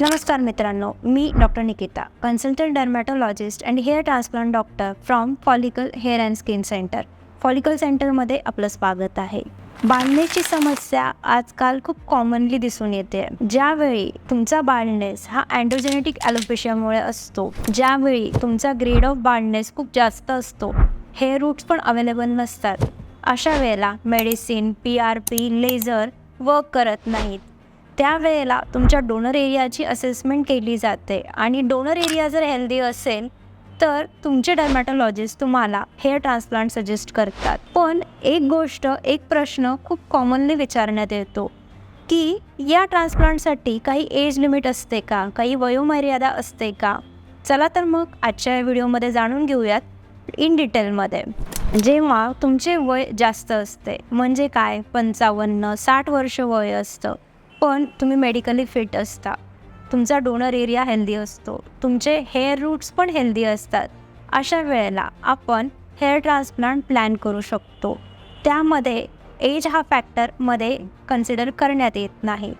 नमस्कार मित्रांनो, मी doctor Nikita, consultant dermatologist and hair transplant doctor from follicle hair and skin center. Follicle सेंटरमध्ये आपलं स्वागत आहे. बाळनेसची समस्या आजकाल खूप कॉमनली दिसून येते. ज्यावेळी तुमचा बाळनेस हा अँड्रोजेनेटिक ॲलोपेशियामुळे असतो, ज्यावेळी तुमचा ग्रेड ऑफ बाळनेस खूप जास्त असतो, हेअर रूट्स पण अवेलेबल नसतात, अशा वेळेला मेडिसिन, PRP, लेझर वर्क करत नाहीत. त्यावेळेला तुमच्या डोनर एरियाची असेसमेंट केली जाते आणि डोनर एरिया जर हेल्दी असेल तर तुमचे डर्मॅटोलॉजिस्ट तुम्हाला हेअर ट्रान्सप्लांट सजेस्ट करतात. पण एक प्रश्न खूप कॉमनली विचारण्यात येतो की या ट्रान्सप्लांटसाठी काही एज लिमिट असते का, काही वयोमर्यादा असते का? चला तर मग आजच्या व्हिडिओमध्ये जाणून घेऊयात इन डिटेलमध्ये. जेव्हा तुमचे वय जास्त असते, म्हणजे काय 55-60 वर्ष वय असतं, पण तुम्ही मेडिकली फिट असता, तुमचा डोनर एरिया हेल्दी असतो, तुमचे हेअर रूट्स पण हेल्दी असतात, अशा वेळेला आपण हेअर ट्रान्सप्लांट प्लॅन करू शकतो. त्यामध्ये एज हा फॅक्टरमध्ये कन्सिडर करण्यात येत नाही.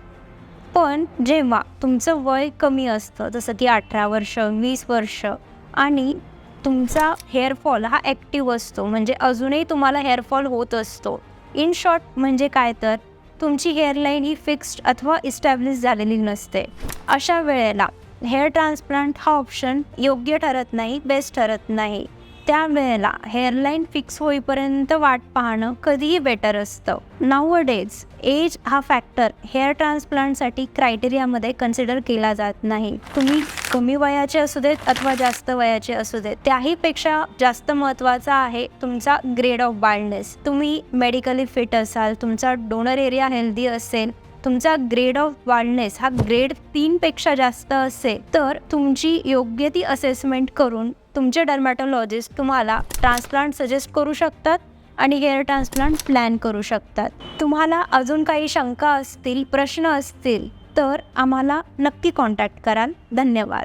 पण जेव्हा तुमचं वय कमी असतं, जसं की 18 वर्ष, 20 वर्ष, आणि तुमचा हेअरफॉल हा ॲक्टिव्ह असतो, म्हणजे अजूनही तुम्हाला हेअरफॉल होत असतो, इन शॉर्ट म्हणजे काय तर तुमची हेअरलाईन ही फिक्स्ड अथवा इस्टॅब्लिश झालेली नसते, अशा वेळेला हेअर ट्रान्सप्लांट हा ऑप्शन योग्य ठरत नाही, बेस्ट ठरत नाही. त्यावेळेला हेअरलाईन फिक्स होईपर्यंत वाट पाहणं कधीही बेटर असतं. नाउअडेज एज हा फॅक्टर हेअर ट्रान्सप्लांटसाठी क्रायटेरियामध्ये कन्सिडर केला जात नाही. तुम्ही कमी वयाचे असू देत अथवा जास्त वयाचे असू देत, त्याहीपेक्षा जास्त महत्त्वाचा आहे तुमचा ग्रेड ऑफ बाळनेस. तुम्ही मेडिकली फिट असाल, तुमचा डोनर एरिया हेल्दी असेल, तुमचा ग्रेड ऑफ बाळनेस हा ग्रेड 3पेक्षा जास्त असेल, तर तुमची योग्य ती असेसमेंट करून तुमचे डर्मॅटोलॉजिस्ट तुम्हाला ट्रान्सप्लांट सजेस्ट करू शकतात आणि हेअर ट्रान्सप्लांट प्लॅन करू शकतात. तुम्हाला अजून काही शंका असतील, प्रश्न असतील तर आम्हाला नक्की कॉन्टॅक्ट कराल. धन्यवाद.